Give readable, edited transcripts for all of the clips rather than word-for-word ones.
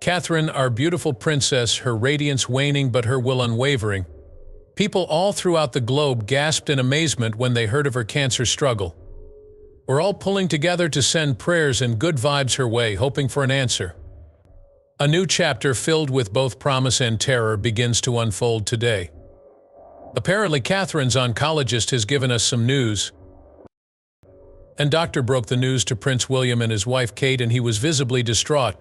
Catherine, our beautiful princess, her radiance waning but her will unwavering. People all throughout the globe gasped in amazement when they heard of her cancer struggle. We're all pulling together to send prayers and good vibes her way, hoping for an answer. A new chapter filled with both promise and terror begins to unfold today. Apparently, Catherine's oncologist has given us some news. And doctor broke the news to Prince William and his wife Kate, and he was visibly distraught.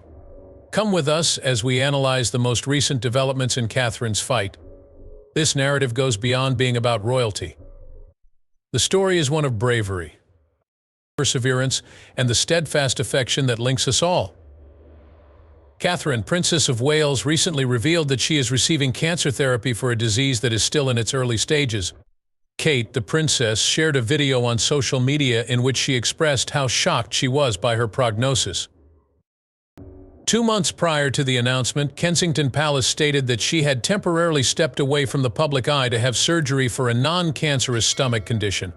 Come with us as we analyze the most recent developments in Catherine's fight. This narrative goes beyond being about royalty. The story is one of bravery, perseverance, and the steadfast affection that links us all. Catherine, Princess of Wales, recently revealed that she is receiving cancer therapy for a disease that is still in its early stages. Kate, the princess, shared a video on social media in which she expressed how shocked she was by her prognosis. 2 months prior to the announcement, Kensington Palace stated that she had temporarily stepped away from the public eye to have surgery for a non-cancerous stomach condition.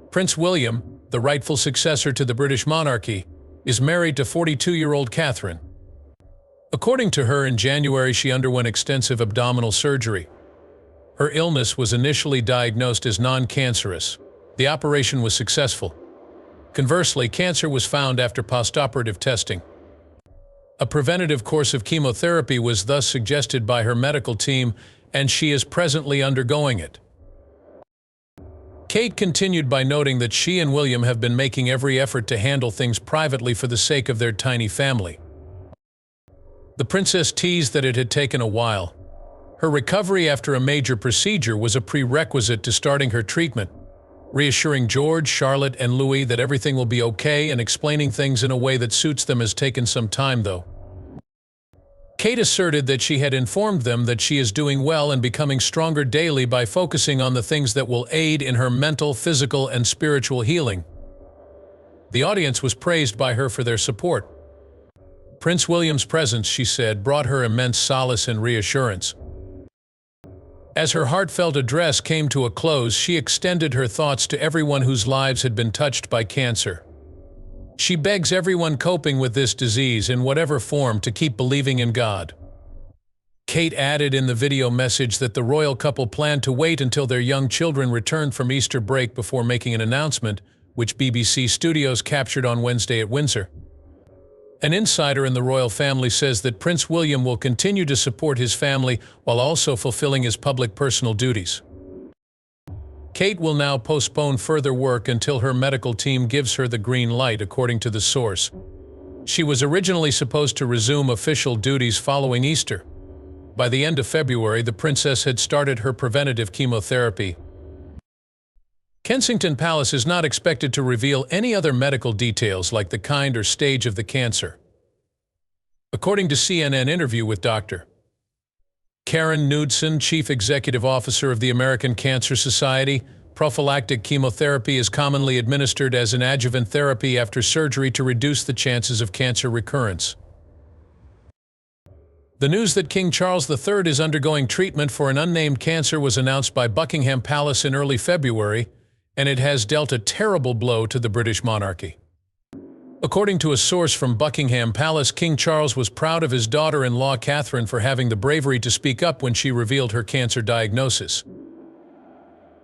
Prince William, the rightful successor to the British monarchy, is married to 42-year-old Catherine. According to her, in January she underwent extensive abdominal surgery. Her illness was initially diagnosed as non-cancerous. The operation was successful. Conversely, cancer was found after postoperative testing. A preventative course of chemotherapy was thus suggested by her medical team, and she is presently undergoing it. Kate continued by noting that she and William have been making every effort to handle things privately for the sake of their tiny family. The princess teased that it had taken a while. Her recovery after a major procedure was a prerequisite to starting her treatment, reassuring George, Charlotte, and Louis that everything will be okay and explaining things in a way that suits them has taken some time, though. Kate asserted that she had informed them that she is doing well and becoming stronger daily by focusing on the things that will aid in her mental, physical, and spiritual healing. The audience was praised by her for their support. Prince William's presence, she said, brought her immense solace and reassurance. As her heartfelt address came to a close, she extended her thoughts to everyone whose lives had been touched by cancer. She begs everyone coping with this disease in whatever form to keep believing in God. Kate added in the video message that the royal couple planned to wait until their young children returned from Easter break before making an announcement, which BBC Studios captured on Wednesday at Windsor. An insider in the royal family says that Prince William will continue to support his family while also fulfilling his public personal duties. Kate will now postpone further work until her medical team gives her the green light, according to the source. She was originally supposed to resume official duties following Easter. By the end of February, the princess had started her preventative chemotherapy. Kensington Palace is not expected to reveal any other medical details like the kind or stage of the cancer. According to CNN interview with Dr. Karen Knudsen, Chief Executive Officer of the American Cancer Society, prophylactic chemotherapy is commonly administered as an adjuvant therapy after surgery to reduce the chances of cancer recurrence. The news that King Charles III is undergoing treatment for an unnamed cancer was announced by Buckingham Palace in early February, and it has dealt a terrible blow to the British monarchy. According to a source from Buckingham Palace, King Charles was proud of his daughter-in-law Catherine for having the bravery to speak up when she revealed her cancer diagnosis.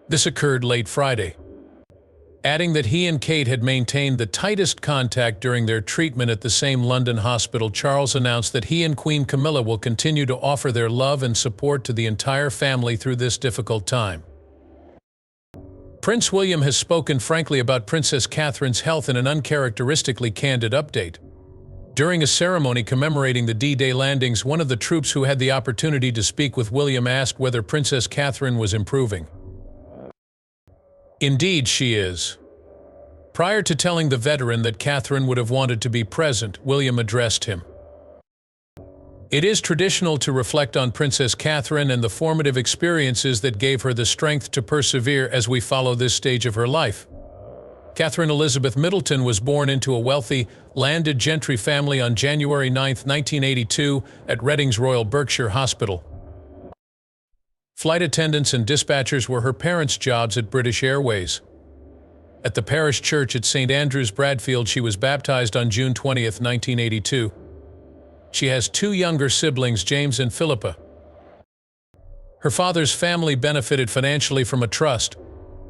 This occurred late Friday. Adding that he and Kate had maintained the tightest contact during their treatment at the same London hospital, Charles announced that he and Queen Camilla will continue to offer their love and support to the entire family through this difficult time. Prince William has spoken frankly about Princess Catherine's health in an uncharacteristically candid update. During a ceremony commemorating the D-Day landings, one of the troops who had the opportunity to speak with William asked whether Princess Catherine was improving. Indeed, she is. Prior to telling the veteran that Catherine would have wanted to be present, William addressed him. It is traditional to reflect on Princess Catherine and the formative experiences that gave her the strength to persevere as we follow this stage of her life. Catherine Elizabeth Middleton was born into a wealthy, landed gentry family on January 9, 1982, at Reading's Royal Berkshire Hospital. Flight attendants and dispatchers were her parents' jobs at British Airways. At the parish church at St. Andrew's, Bradfield, she was baptized on June 20, 1982. She has two younger siblings, James and Philippa. Her father's family benefited financially from a trust.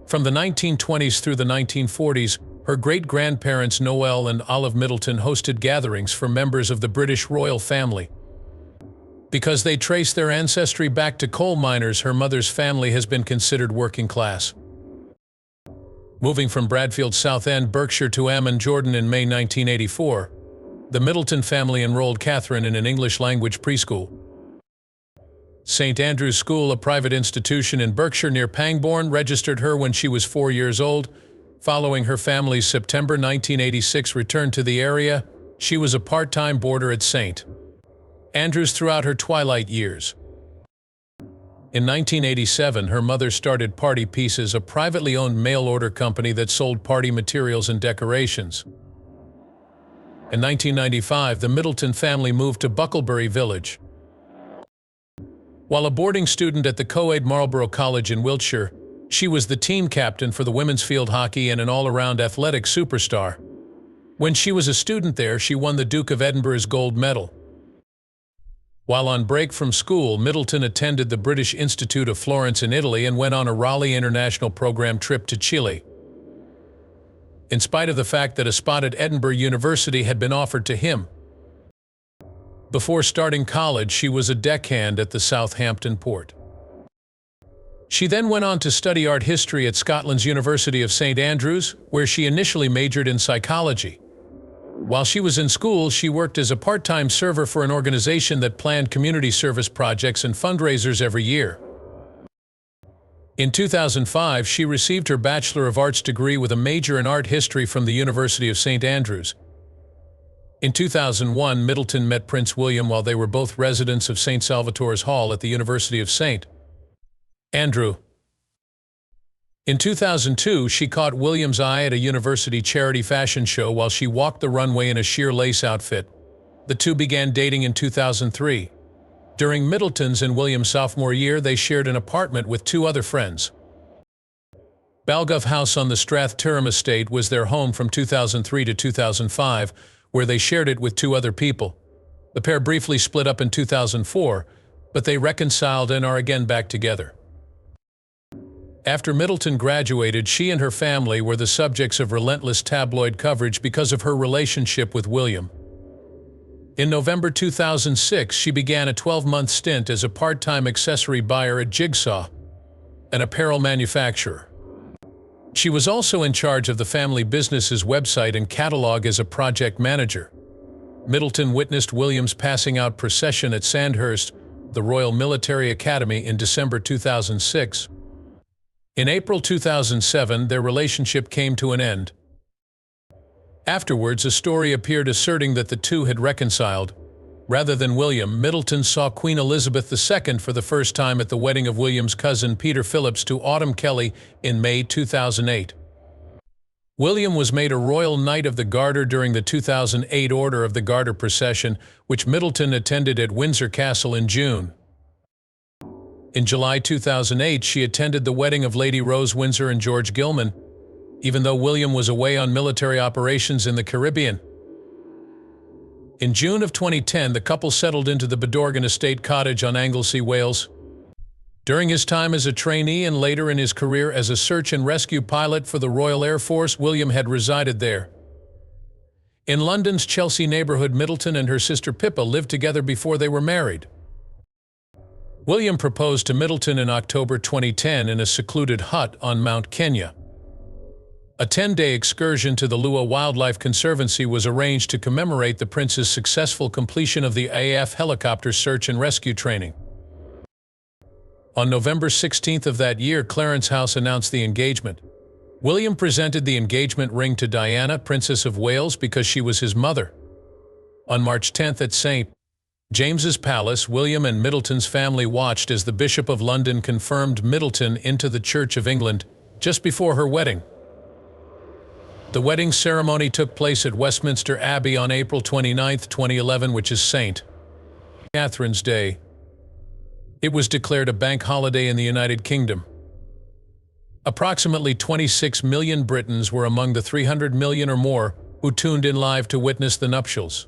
From the 1920s through the 1940s, her great-grandparents Noel and Olive Middleton hosted gatherings for members of the British royal family. Because they trace their ancestry back to coal miners, her mother's family has been considered working class. Moving from Bradfield, Southend, Berkshire to Amman, Jordan in May 1984, the Middleton family enrolled Catherine in an English-language preschool. St. Andrew's School, a private institution in Berkshire near Pangbourne, registered her when she was 4 years old. Following her family's September 1986 return to the area, she was a part-time boarder at St. Andrew's throughout her twilight years. In 1987, her mother started Party Pieces, a privately owned mail-order company that sold party materials and decorations. In 1995, the Middleton family moved to Bucklebury Village. While a boarding student at the co-ed Marlborough College in Wiltshire, she was the team captain for the women's field hockey and an all-around athletic superstar. When she was a student there, she won the Duke of Edinburgh's gold medal. While on break from school, Middleton attended the British Institute of Florence in Italy and went on a Raleigh International Program trip to Chile. In spite of the fact that a spot at Edinburgh University had been offered to him. Before starting college, she was a deckhand at the Southampton port. She then went on to study art history at Scotland's University of St. Andrews, where she initially majored in psychology. While she was in school, she worked as a part-time server for an organization that planned community service projects and fundraisers every year. In 2005, she received her Bachelor of Arts degree with a major in art history from the University of St. Andrews. In 2001, Middleton met Prince William while they were both residents of St. Salvator's Hall at the University of St. Andrew. In 2002, she caught William's eye at a university charity fashion show while she walked the runway in a sheer lace outfit. The two began dating in 2003. During Middleton's and William's sophomore year, they shared an apartment with two other friends. Balgove House on the Strath Tyrum estate was their home from 2003 to 2005, where they shared it with two other people. The pair briefly split up in 2004, but they reconciled and are again back together. After Middleton graduated, she and her family were the subjects of relentless tabloid coverage because of her relationship with William. In November 2006, she began a 12-month stint as a part-time accessory buyer at Jigsaw, an apparel manufacturer. She was also in charge of the family business's website and catalog as a project manager. Middleton witnessed William's passing out procession at Sandhurst, the Royal Military Academy, in December 2006. In April 2007, their relationship came to an end. Afterwards, a story appeared asserting that the two had reconciled. Rather than William, Middleton saw Queen Elizabeth II for the first time at the wedding of William's cousin Peter Phillips to Autumn Kelly in May 2008. William was made a Royal Knight of the Garter during the 2008 Order of the Garter procession, which Middleton attended at Windsor Castle in June. In July 2008, she attended the wedding of Lady Rose Windsor and George Gilman, even though William was away on military operations in the Caribbean. In June of 2010, the couple settled into the Bedorgan Estate cottage on Anglesey, Wales. During his time as a trainee and later in his career as a search and rescue pilot for the Royal Air Force, William had resided there. In London's Chelsea neighbourhood, Middleton and her sister Pippa lived together before they were married. William proposed to Middleton in October 2010 in a secluded hut on Mount Kenya. A 10-day excursion to the Lua Wildlife Conservancy was arranged to commemorate the prince's successful completion of the AF helicopter search and rescue training. On November 16th of that year, Clarence House announced the engagement. William presented the engagement ring to Diana, Princess of Wales, because she was his mother. On March 10th at St. James's Palace, William and Middleton's family watched as the Bishop of London confirmed Middleton into the Church of England just before her wedding. The wedding ceremony took place at Westminster Abbey on April 29, 2011, which is St. Catherine's Day. It was declared a bank holiday in the United Kingdom. Approximately 26 million Britons were among the 300 million or more who tuned in live to witness the nuptials.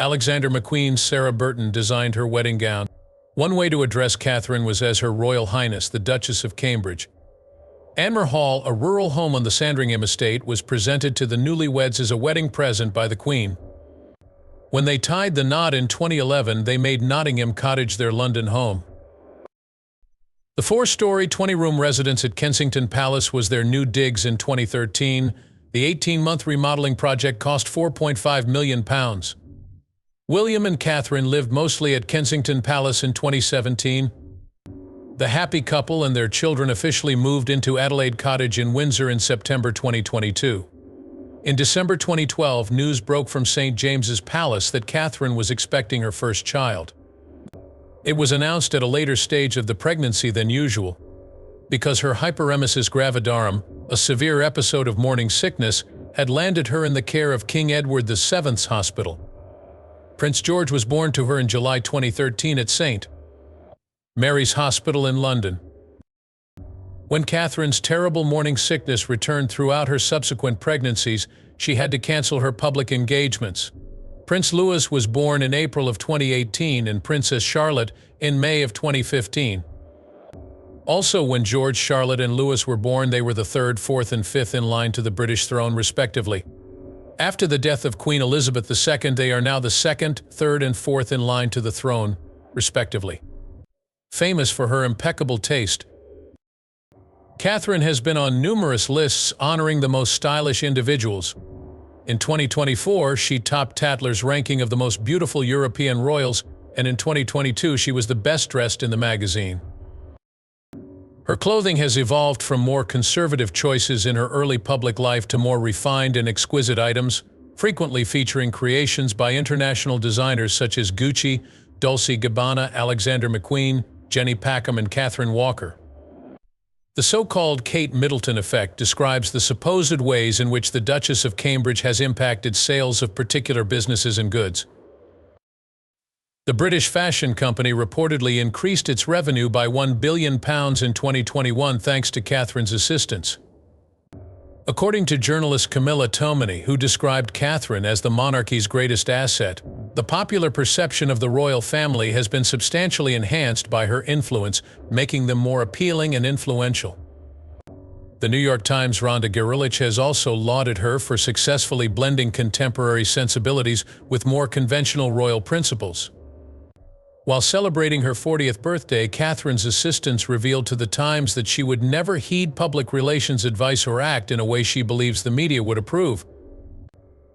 Alexander McQueen's Sarah Burton designed her wedding gown. One way to address Catherine was as Her Royal Highness, the Duchess of Cambridge. Anmer Hall, a rural home on the Sandringham estate, was presented to the newlyweds as a wedding present by the Queen. When they tied the knot in 2011, they made Nottingham Cottage their London home. The 4-story, 20-room residence at Kensington Palace was their new digs in 2013. The 18-month remodeling project cost £4.5 million. William and Catherine lived mostly at Kensington Palace in 2017. The happy couple and their children officially moved into Adelaide Cottage in Windsor in September 2022. In December 2012, news broke from St. James's Palace that Catherine was expecting her first child. It was announced at a later stage of the pregnancy than usual, because her hyperemesis gravidarum, a severe episode of morning sickness, had landed her in the care of King Edward VII's hospital. Prince George was born to her in July 2013 at St. Mary's Hospital in London. When Catherine's terrible morning sickness returned throughout her subsequent pregnancies, she had to cancel her public engagements. Prince Louis was born in April of 2018 and Princess Charlotte in May of 2015. Also, when George, Charlotte, and Louis were born, they were the 3rd, 4th, and 5th in line to the British throne, respectively. After the death of Queen Elizabeth II, they are now the 2nd, 3rd, and 4th in line to the throne, respectively. Famous for her impeccable taste, Catherine has been on numerous lists honoring the most stylish individuals. In 2024, she topped Tatler's ranking of the most beautiful European royals, and in 2022 she was the best dressed in the magazine. Her clothing has evolved from more conservative choices in her early public life to more refined and exquisite items, frequently featuring creations by international designers such as Gucci, Dolce & Gabbana, Alexander McQueen, Jenny Packham, and Catherine Walker. The so-called Kate Middleton effect describes the supposed ways in which the Duchess of Cambridge has impacted sales of particular businesses and goods. The British fashion company reportedly increased its revenue by £1 billion in 2021 thanks to Catherine's assistance. According to journalist Camilla Tomini, who described Catherine as the monarchy's greatest asset, the popular perception of the royal family has been substantially enhanced by her influence, making them more appealing and influential. The New York Times' Rhonda Garilich has also lauded her for successfully blending contemporary sensibilities with more conventional royal principles. While celebrating her 40th birthday, Catherine's assistants revealed to the Times that she would never heed public relations advice or act in a way she believes the media would approve.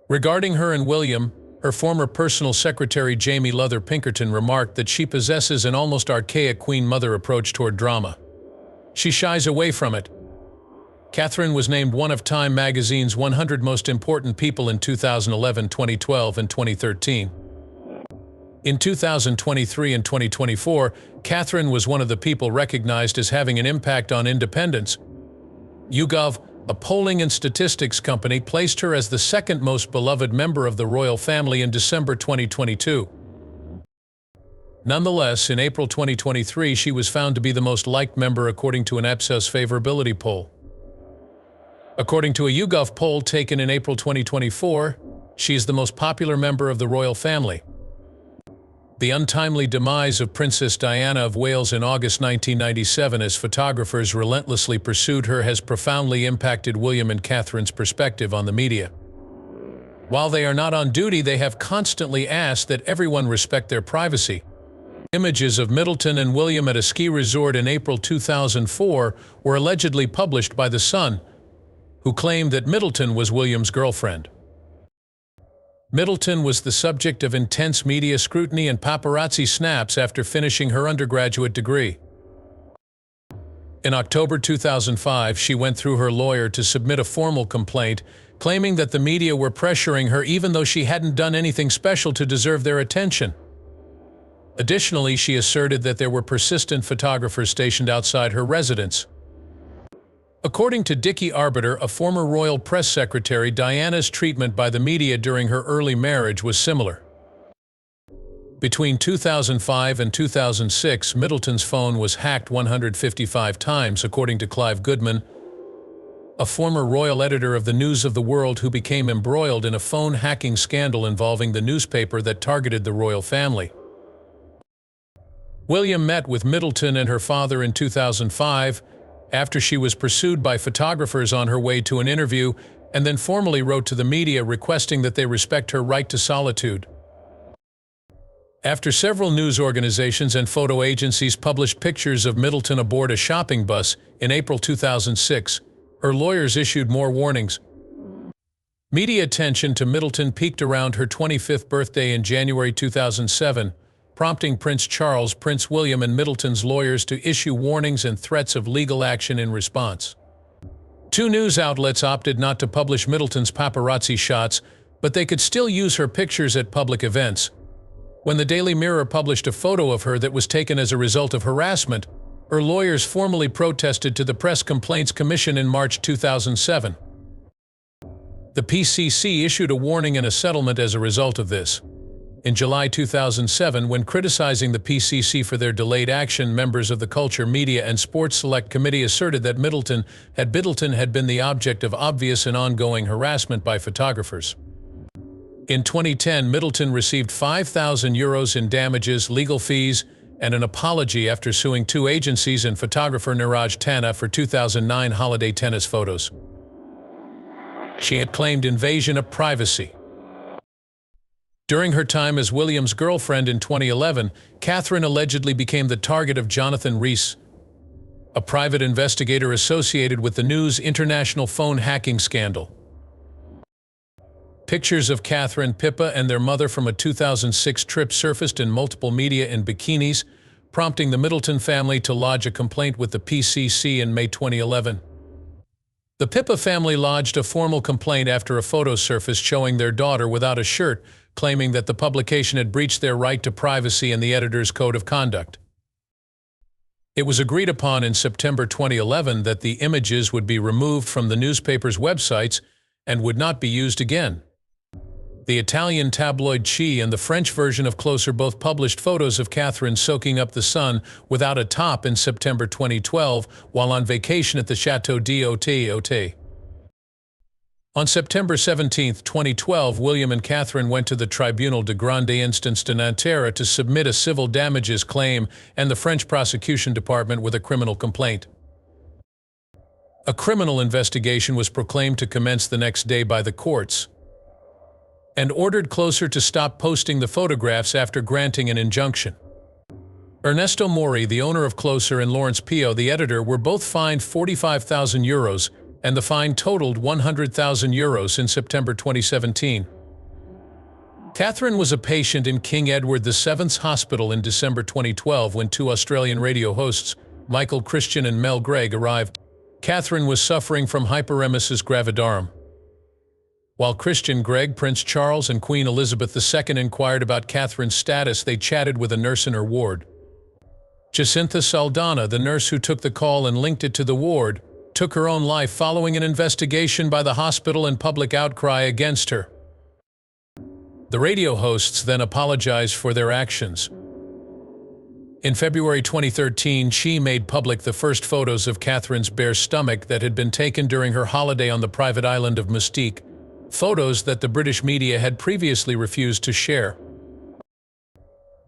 Regarding her and William, her former personal secretary Jamie Luther Pinkerton remarked that she possesses an almost archaic Queen Mother approach toward drama. She shies away from it. Catherine was named one of Time magazine's 100 most important people in 2011, 2012, and 2013. In 2023 and 2024, Catherine was one of the people recognized as having an impact on independence. YouGov, a polling and statistics company, placed her as the 2nd most beloved member of the royal family in December 2022. Nonetheless, in April 2023, she was found to be the most liked member according to an Ipsos favorability poll. According to a YouGov poll taken in April 2024, she is the most popular member of the royal family. The untimely demise of Princess Diana of Wales in August 1997 as photographers relentlessly pursued her has profoundly impacted William and Catherine's perspective on the media. While they are not on duty, they have constantly asked that everyone respect their privacy. Images of Middleton and William at a ski resort in April 2004 were allegedly published by The Sun, who claimed that Middleton was William's girlfriend. Middleton was the subject of intense media scrutiny and paparazzi snaps after finishing her undergraduate degree. In October 2005, she went through her lawyer to submit a formal complaint, claiming that the media were pressuring her even though she hadn't done anything special to deserve their attention. Additionally, she asserted that there were persistent photographers stationed outside her residence. According to Dickie Arbiter, a former royal press secretary, Diana's treatment by the media during her early marriage was similar. Between 2005 and 2006, Middleton's phone was hacked 155 times, according to Clive Goodman, a former royal editor of the News of the World who became embroiled in a phone hacking scandal involving the newspaper that targeted the royal family. William met with Middleton and her father in 2005 after she was pursued by photographers on her way to an interview, and then formally wrote to the media requesting that they respect her right to solitude. After several news organizations and photo agencies published pictures of Middleton aboard a shopping bus in April 2006, her lawyers issued more warnings. Media attention to Middleton peaked around her 25th birthday in January 2007, prompting Prince Charles, Prince William, and Middleton's lawyers to issue warnings and threats of legal action in response. Two news outlets opted not to publish Middleton's paparazzi shots, but they could still use her pictures at public events. When the Daily Mirror published a photo of her that was taken as a result of harassment, her lawyers formally protested to the Press Complaints Commission in March 2007. The PCC issued a warning and a settlement as a result of this. In July 2007, when criticizing the PCC for their delayed action, members of the Culture, Media and Sports Select Committee asserted that Middleton had been the object of obvious and ongoing harassment by photographers. In 2010, Middleton received €5,000 in damages, legal fees, and an apology after suing two agencies and photographer Niraj Tanna for 2009 holiday tennis photos. She had claimed invasion of privacy. During her time as William's girlfriend in 2011, Catherine allegedly became the target of Jonathan Rees, a private investigator associated with the News International phone hacking scandal. Pictures of Catherine, Pippa, and their mother from a 2006 trip surfaced in multiple media in bikinis, prompting the Middleton family to lodge a complaint with the PCC in May 2011. The Pippa family lodged a formal complaint after a photo surfaced showing their daughter without a shirt, claiming that the publication had breached their right to privacy and the editor's code of conduct. It was agreed upon in September 2011 that the images would be removed from the newspaper's websites and would not be used again. The Italian tabloid Chi and the French version of Closer both published photos of Catherine soaking up the sun without a top in September 2012 while on vacation at the Château d'Hôtel. On September 17, 2012, William and Catherine went to the Tribunal de Grande Instance de Nanterre to submit a civil damages claim and the French prosecution department with a criminal complaint. A criminal investigation was proclaimed to commence the next day by the courts, and ordered Closer to stop posting the photographs after granting an injunction. Ernesto Mori, the owner of Closer, and Lawrence Pio, the editor, were both fined €45,000, and the fine totaled €100,000 in September 2017. Catherine was a patient in King Edward VII's Hospital in December 2012 when two Australian radio hosts, Michael Christian and Mel Gregg, arrived. Catherine was suffering from hyperemesis gravidarum. While Christian, Gregg, Prince Charles, and Queen Elizabeth II inquired about Catherine's status, they chatted with a nurse in her ward. Jacinta Saldana, the nurse who took the call and linked it to the ward, took her own life following an investigation by the hospital and public outcry against her. The radio hosts then apologized for their actions. In February 2013, she made public the first photos of Catherine's bare stomach that had been taken during her holiday on the private island of Mustique, photos that the British media had previously refused to share.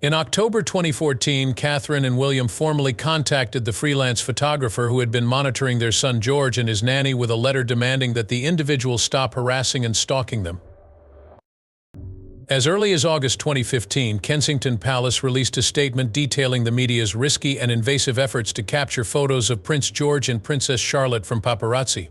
In October 2014, Catherine and William formally contacted the freelance photographer who had been monitoring their son George and his nanny with a letter demanding that the individual stop harassing and stalking them. As early as August 2015, Kensington Palace released a statement detailing the media's risky and invasive efforts to capture photos of Prince George and Princess Charlotte from paparazzi.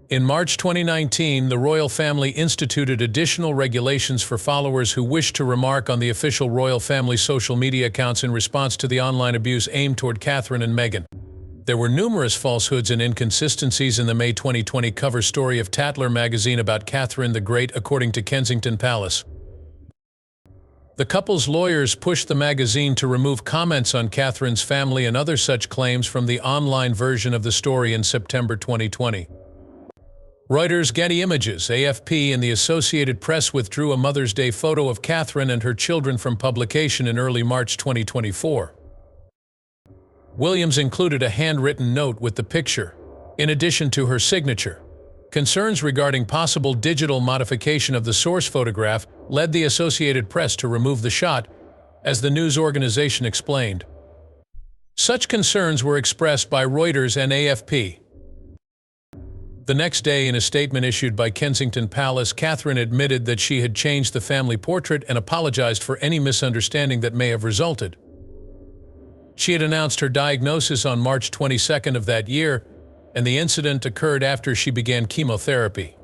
In March 2019, the royal family instituted additional regulations for followers who wished to remark on the official royal family social media accounts in response to the online abuse aimed toward Catherine and Meghan. There were numerous falsehoods and inconsistencies in the May 2020 cover story of Tatler magazine about Catherine the Great, according to Kensington Palace. The couple's lawyers pushed the magazine to remove comments on Catherine's family and other such claims from the online version of the story in September 2020. Reuters, Getty Images, AFP, and the Associated Press withdrew a Mother's Day photo of Catherine and her children from publication in early March 2024. Williams included a handwritten note with the picture. In addition to her signature, concerns regarding possible digital modification of the source photograph led the Associated Press to remove the shot, as the news organization explained. Such concerns were expressed by Reuters and AFP. The next day, in a statement issued by Kensington Palace, Catherine admitted that she had changed the family portrait and apologized for any misunderstanding that may have resulted. She had announced her diagnosis on March 22nd of that year, and the incident occurred after she began chemotherapy.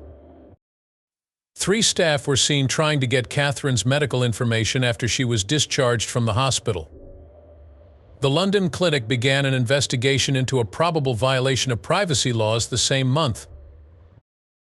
3 staff were seen trying to get Catherine's medical information after she was discharged from the hospital. The London clinic began an investigation into a probable violation of privacy laws the same month.